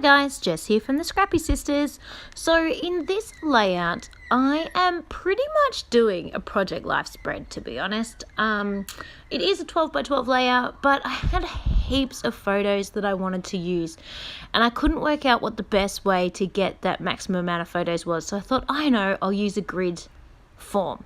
guys, Jess here from the Scrappy Sisters. So in this layout, I am pretty much doing a project life spread, to be honest. It is a 12 by 12 layout, but I had heaps of photos that I wanted to use, and I couldn't work out what the best way to get that maximum amount of photos was. So I thought, I know, I'll use a grid form.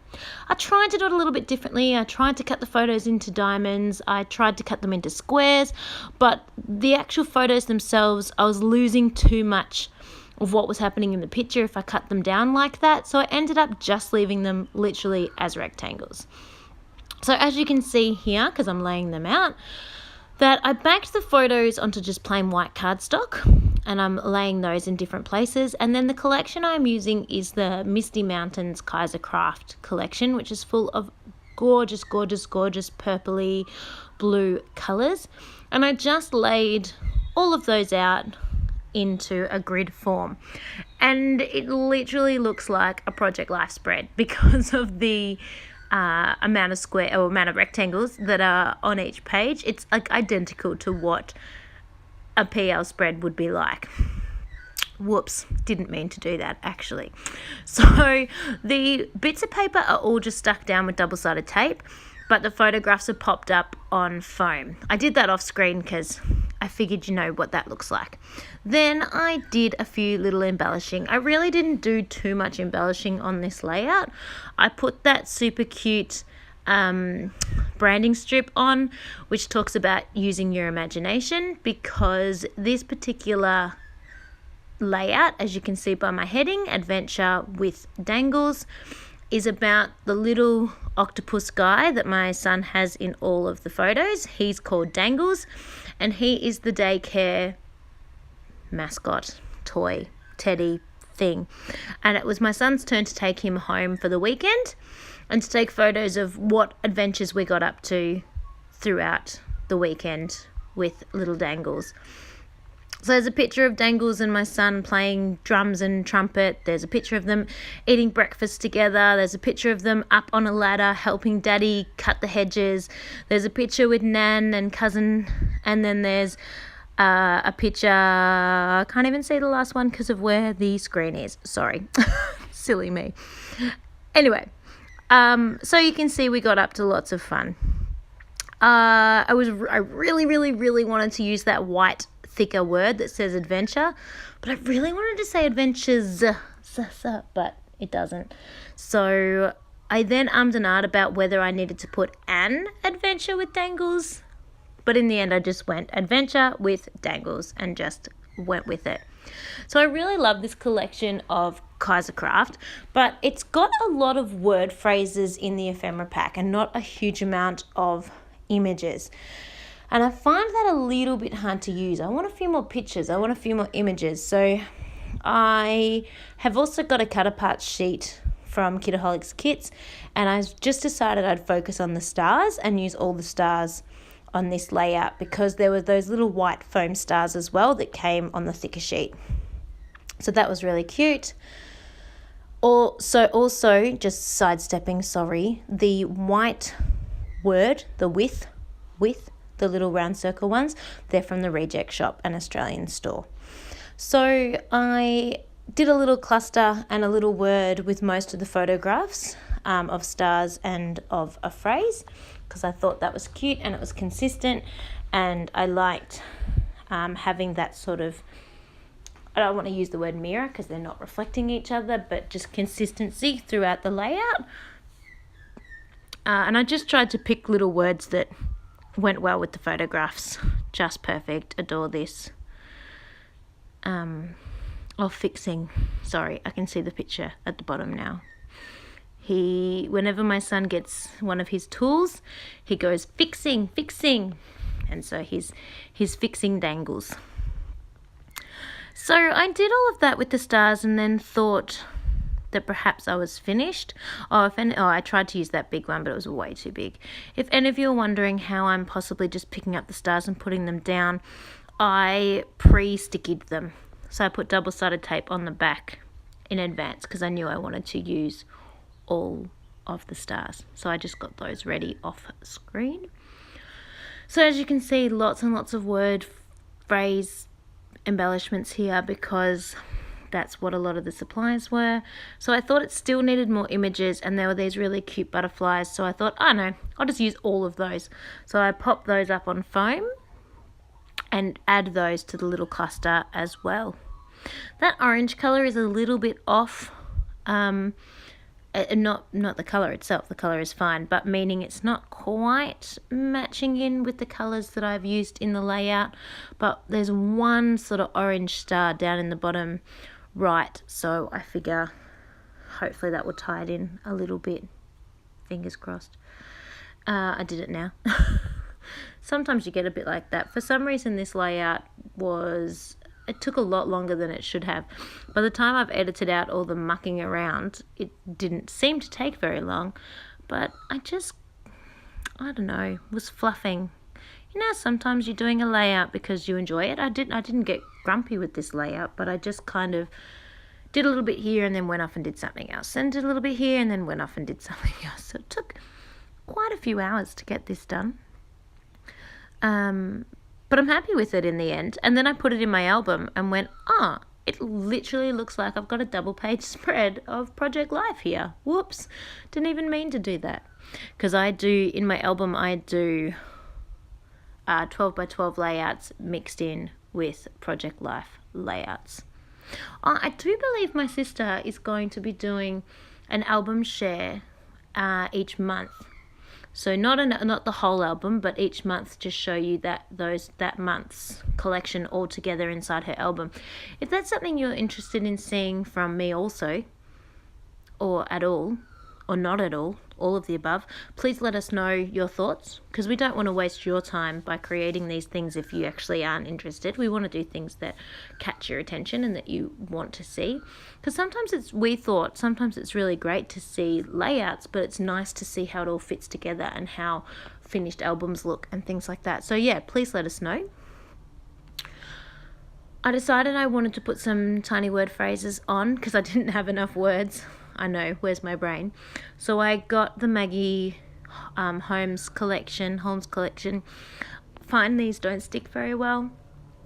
I tried to do it a little bit differently. I tried to cut the photos into diamonds. I tried to cut them into squares, but the actual photos themselves, I was losing too much of what was happening in the picture if I cut them down like that. So I ended up just leaving them literally as rectangles. So as you can see here, because I'm laying them out, that I banked the photos onto just plain white cardstock, and I'm laying those in different places. And then the collection I'm using is the Misty Mountains KaiserCraft collection, which is full of gorgeous, gorgeous, gorgeous purpley blue colours. And I just laid all of those out into a grid form. And it literally looks like a project life spread because of the amount of rectangles that are on each page. It's like identical to what a PL spread would be like. Whoops, didn't mean to do that actually. So the bits of paper are all just stuck down with double-sided tape, but the photographs are popped up on foam. I did that off screen because I figured you know what that looks like. Then I did a few little embellishing. I really didn't do too much embellishing on this layout. I put that super cute branding strip on, which talks about using your imagination, because this particular layout, as you can see by my heading, Adventure with Dangles, is about the little octopus guy that my son has in all of the photos. He's called Dangles, and he is the daycare mascot, toy, teddy thing. And it was my son's turn to take him home for the weekend and to take photos of what adventures we got up to throughout the weekend with little Dangles. So there's a picture of Dangles and my son playing drums and trumpet. There's a picture of them eating breakfast together. There's a picture of them up on a ladder helping Daddy cut the hedges. There's a picture with Nan and cousin. And then there's a picture, I can't even see the last one because of where the screen is. Sorry, silly me. Anyway, so you can see we got up to lots of fun. I really wanted to use that white thicker word that says adventure, but I really wanted to say adventures, but it doesn't. So I then ummed and ahed about whether I needed to put an adventure with Dangles, but in the end I just went adventure with Dangles and just went with it. So I really love this collection of KaiserCraft, but it's got a lot of word phrases in the ephemera pack and not a huge amount of images. And I find that a little bit hard to use. I want a few more pictures. I want a few more images. So I have also got a cut apart sheet from Kidaholics Kits, and I just decided I'd focus on the stars and use all the stars on this layout because there were those little white foam stars as well that came on the thicker sheet. So that was really cute. Also, just sidestepping, the white word, the with, the little round circle ones, they're from the Reject Shop, an Australian store. So I did a little cluster and a little word with most of the photographs of stars and of a phrase because I thought that was cute and it was consistent, and I liked having that sort of, I don't want to use the word mirror because they're not reflecting each other, but just consistency throughout the layout. And I just tried to pick little words that went well with the photographs. Just perfect. Adore this. Fixing. Sorry, I can see the picture at the bottom now. Whenever my son gets one of his tools, he goes fixing. And so he's fixing Dangles. So I did all of that with the stars and then thought that perhaps I was finished. I tried to use that big one, but it was way too big. If any of you are wondering how I'm possibly just picking up the stars and putting them down, I pre-stickied them. So I put double-sided tape on the back in advance because I knew I wanted to use all of the stars. So I just got those ready off screen. So as you can see, lots and lots of word, phrase, embellishments here because that's what a lot of the supplies were. So I thought it still needed more images, and there were these really cute butterflies. So I thought, oh no, I'll just use all of those. So I popped those up on foam and add those to the little cluster as well. That orange colour is a little bit off. Not the colour itself, the colour is fine, but meaning it's not quite matching in with the colours that I've used in the layout. But there's one sort of orange star down in the bottom right, so I figure hopefully that will tie it in a little bit. Fingers crossed. I did it now. Sometimes you get a bit like that. For some reason this layout it took a lot longer than it should have. By the time I've edited out all the mucking around, it didn't seem to take very long, but I don't know, was fluffing. You know, sometimes you're doing a layout because you enjoy it. I didn't get grumpy with this layout, but I just kind of did a little bit here and then went off and did something else, and did a little bit here and then went off and did something else. So it took quite a few hours to get this done. But I'm happy with it in the end. And then I put it in my album and went, it literally looks like I've got a double-page spread of Project Life here. Whoops, didn't even mean to do that. Because in my album, I do 12 by 12 layouts mixed in with Project Life layouts. I do believe my sister is going to be doing an album share each month. So not the whole album, but each month to show you that month's collection all together inside her album. If that's something you're interested in seeing from me also, or at all, or not at all of the above, please let us know your thoughts, because we don't want to waste your time by creating these things if you actually aren't interested. We want to do things that catch your attention and that you want to see, because sometimes it's really great to see layouts, but it's nice to see how it all fits together and how finished albums look and things like that. So yeah, please let us know. I decided I wanted to put some tiny word phrases on because I didn't have enough words. I know, where's my brain? So I got the Maggie Holmes collection. Find these don't stick very well.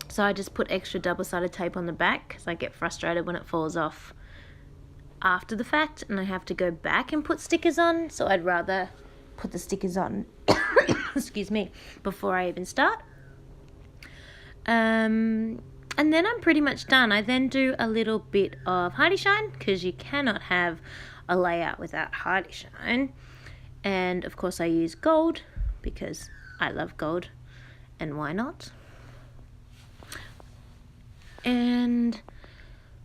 So I just put extra double-sided tape on the back because I get frustrated when it falls off after the fact and I have to go back and put stickers on. So I'd rather put the stickers on, excuse me, before I even start. And then I'm pretty much done. I then do a little bit of Heidi Shine because you cannot have a layout without Heidi Shine. And of course I use gold because I love gold, and why not? And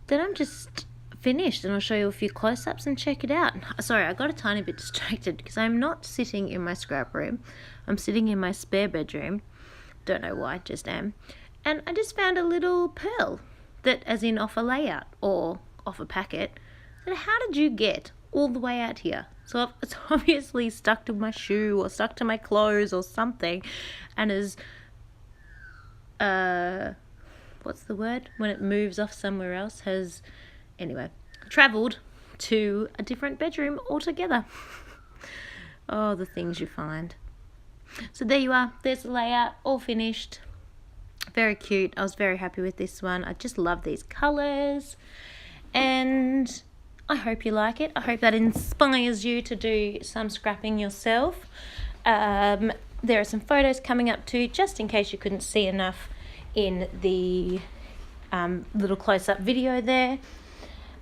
then I'm just finished, and I'll show you a few close-ups and check it out. Sorry, I got a tiny bit distracted because I'm not sitting in my scrap room. I'm sitting in my spare bedroom. Don't know why, just am. And I just found a little pearl that, as in off a layout or off a packet, that how did you get all the way out here? So it's obviously stuck to my shoe or stuck to my clothes or something, and is, what's the word? When it moves off somewhere else, travelled to a different bedroom altogether. Oh, the things you find. So there you are. There's the layout, all finished. Very cute. I was very happy with this one. I just love these colours, and I hope you like it. I hope that inspires you to do some scrapping yourself. There are some photos coming up too, just in case you couldn't see enough in the little close-up video there.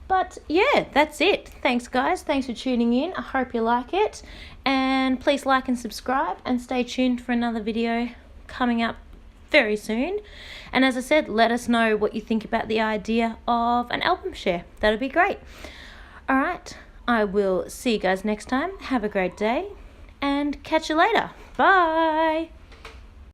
But yeah, that's it. Thanks guys. Thanks for tuning in. I hope you like it, and please like and subscribe, and stay tuned for another video coming up very soon. And as I said, let us know what you think about the idea of an album share. That'd be great. All right, I will see you guys next time. Have a great day and catch you later. Bye.